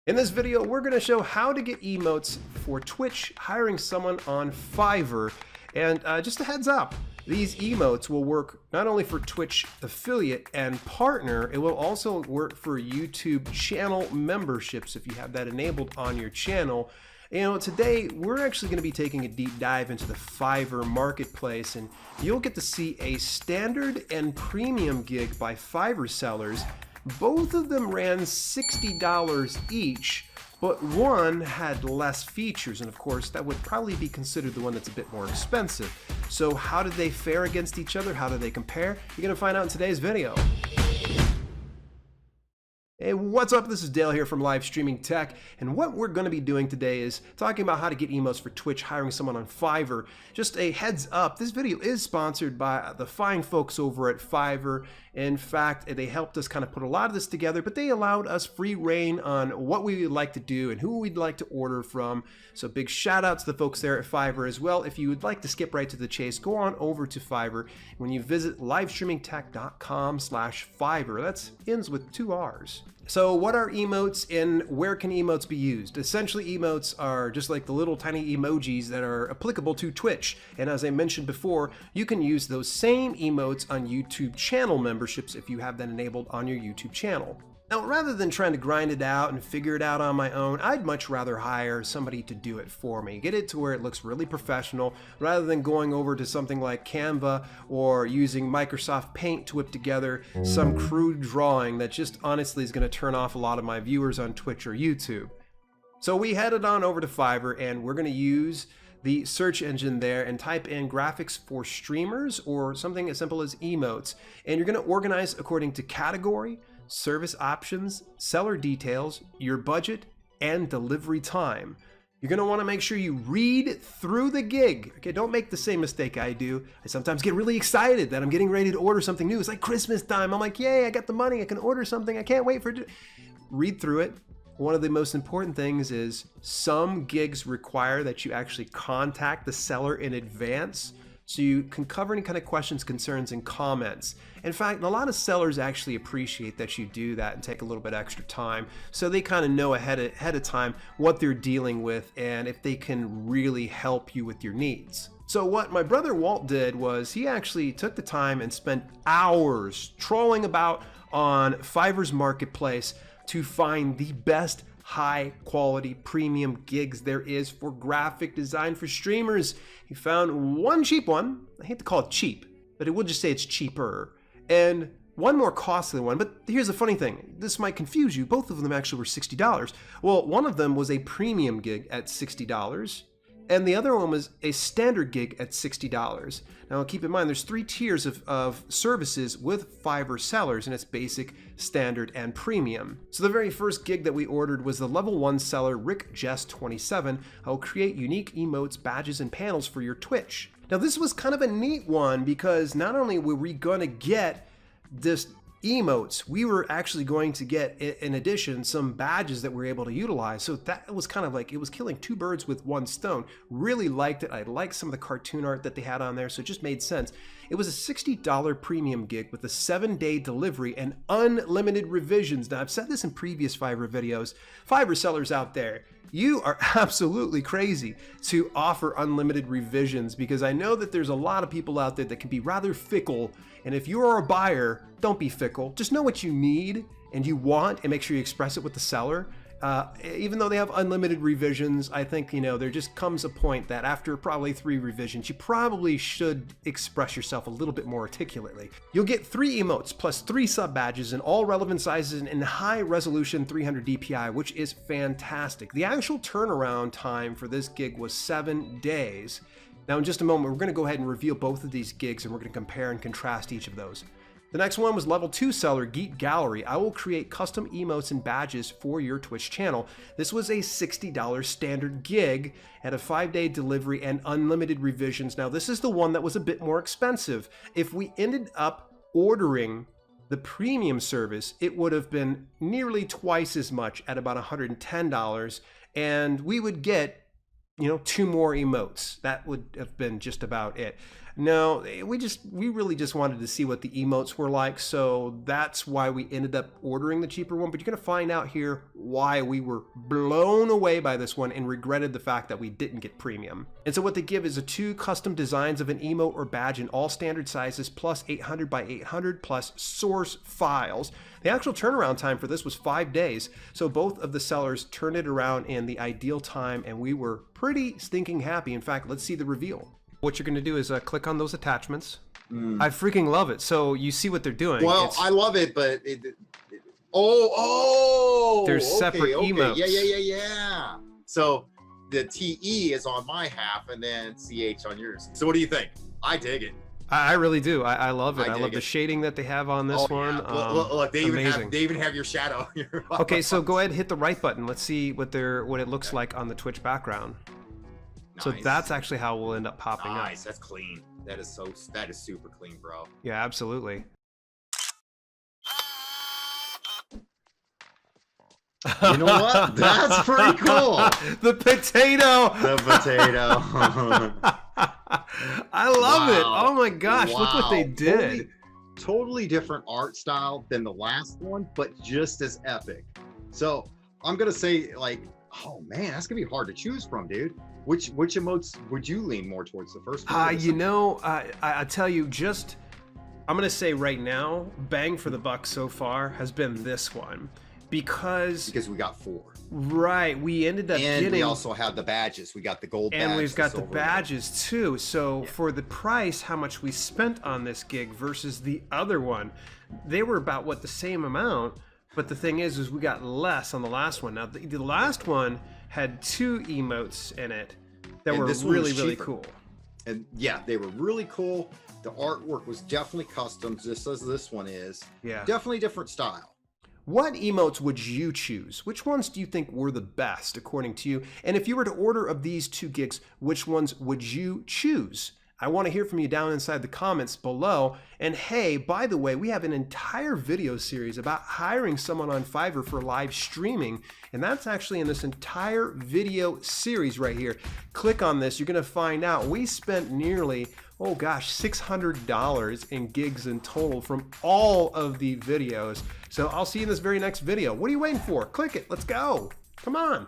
In this video, we're going to show how to get emotes for Twitch hiring someone on Fiverr. And just a heads up, these emotes will work not only for Twitch affiliate and partner, it will also work for YouTube channel memberships if you have that enabled on your channel. You know, today we're actually going to be taking a deep dive into the Fiverr marketplace, and you'll get to see a standard and premium gig by Fiverr sellers. Both of them ran $60 each, but one had less features, and of course that would probably be considered the one that's a bit more expensive. So how did they fare against each other? How did they compare? You're going to find out in today's video. Hey, what's up? This is Dale here from Live Streaming Tech, and what we're going to be doing today is talking about how to get emotes for Twitch hiring someone on Fiverr. Just a heads up, this video is sponsored by the fine folks over at Fiverr. In fact, they helped us kind of put a lot of this together, but they allowed us free reign on what we would like to do and who we'd like to order from. So big shout out to the folks there at Fiverr as well. If you would like to skip right to the chase, go on over to Fiverr. When you visit livestreamingtech.com/Fiverr, that ends with 2 R's. So what are emotes and where can emotes be used? Essentially, emotes are just like the little tiny emojis that are applicable to Twitch. And as I mentioned before, you can use those same emotes on YouTube channel memberships if you have that enabled on your YouTube channel. Now, rather than trying to grind it out and figure it out on my own, I'd much rather hire somebody to do it for me. Get it to where it looks really professional, rather than going over to something like Canva or using Microsoft Paint to whip together some crude drawing that just honestly is going to turn off a lot of my viewers on Twitch or YouTube. So we headed on over to Fiverr, and we're going to use the search engine there and type in graphics for streamers or something as simple as emotes. And you're going to organize according to category, service options, seller details, your budget, and delivery time. You're going to want to make sure you read through the gig. Okay, don't make the same mistake I do. I sometimes get really excited that I'm getting ready to order something new. It's like Christmas time. I'm like, yay, I got the money. I can order something. I can't wait for it. Read through it. One of the most important things is some gigs require that you actually contact the seller in advance so you can cover any kind of questions, concerns, and comments. In fact, a lot of sellers actually appreciate that you do that and take a little bit extra time, so they kind of know ahead of time what they're dealing with and if they can really help you with your needs. So what my brother Walt did was he actually took the time and spent hours trolling about on Fiverr's marketplace to find the best high quality premium gigs there is for graphic design for streamers. He found one cheap one. I hate to call it cheap, but it will just say it's cheaper, and one more costly one. But here's the funny thing, this might confuse you, both of them actually were $60. Well, one of them was a premium gig at $60, and the other one was a standard gig at $60. Now keep in mind, there's 3 tiers of services with Fiverr sellers, and it's basic, standard, and premium. So the very first gig that we ordered was the level 1 seller Rick Jess 27, who will create unique emotes, badges, and panels for your Twitch. Now this was kind of a neat one because not only were we going to get this emotes, we were actually going to get, in addition, some badges that we were able to utilize. So that was kind of like, it was killing 2 birds with 1 stone. Really liked it. I liked some of the cartoon art that they had on there, so it just made sense. It was a $60 premium gig with a 7-day delivery and unlimited revisions. Now, I've said this in previous Fiverr videos. Fiverr sellers out there, you are absolutely crazy to offer unlimited revisions, because I know that there's a lot of people out there that can be rather fickle. And if you are a buyer, don't be fickle. Just know what you need and you want and make sure you express it with the seller. Even though they have unlimited revisions, I think, you know, there just comes a point that after probably 3 revisions, you probably should express yourself a little bit more articulately. You'll get 3 emotes plus 3 sub badges in all relevant sizes and high resolution 300 DPI, which is fantastic. The actual turnaround time for this gig was 7 days. Now in just a moment, we're going to go ahead and reveal both of these gigs, and we're going to compare and contrast each of those. The next one was level 2 seller GeekGallery. I will create custom emotes and badges for your Twitch channel. This was a $60 standard gig at a 5-day delivery and unlimited revisions. Now this is the one that was a bit more expensive. If we ended up ordering the premium service, it would have been nearly twice as much at about $110, and we would get, you know, 2 more emotes. That would have been just about it. No, we really just wanted to see what the emotes were like, so that's why we ended up ordering the cheaper one. But you're gonna find out here why we were blown away by this one and regretted the fact that we didn't get premium. And so what they give is 2 custom designs of an emote or badge in all standard sizes, plus 800 by 800 plus source files. The actual turnaround time for this was 5 days, so both of the sellers turned it around in the ideal time, and we were pretty stinking happy. In fact, let's see the reveal. What you're going to do is click on those attachments. I freaking love it. So you see what they're doing. Well, I love it, but there's separate emotes. Yeah. So the TE is on my half and then CH on yours. So what do you think? I dig it. I really do. I love it. I love the shading that they have on this one. Yeah. Look, they even have your shadow. Okay, so go ahead, hit the right button. Let's see what it looks like on the Twitch background. Nice. So that's actually how we'll end up popping up. Nice. That's clean. That is super clean, bro. Yeah, absolutely. You know what? That's pretty cool. The potato. The potato. I love it. Oh my gosh, look what they did. Totally different art style than the last one, but just as epic. So I'm gonna say, like, oh man, that's gonna be hard to choose from, dude. Which emotes would you lean more towards, the first one? You know, I tell you, I'm gonna say right now, bang for the buck so far has been this one. Because we got 4. Right, we ended up getting... we also have the badges. We got the gold badge. And we've got the badges too. So for the price, how much we spent on this gig versus the other one, they were about, what, the same amount. But the thing is we got less on the last one. Now, the last one had 2 emotes in it that were really cool. And yeah, they were really cool. The artwork was definitely custom, just as this one is. Yeah. Definitely different style. What emotes would you choose? Which ones do you think were the best according to you? And if you were to order of these 2 gigs, which ones would you choose? I want to hear from you down inside the comments below. And hey, by the way, we have an entire video series about hiring someone on Fiverr for live streaming. And that's actually in this entire video series right here. Click on this, you're going to find out we spent nearly, oh gosh, $600 in gigs in total from all of the videos. So I'll see you in this very next video. What are you waiting for? Click it. Let's go. Come on.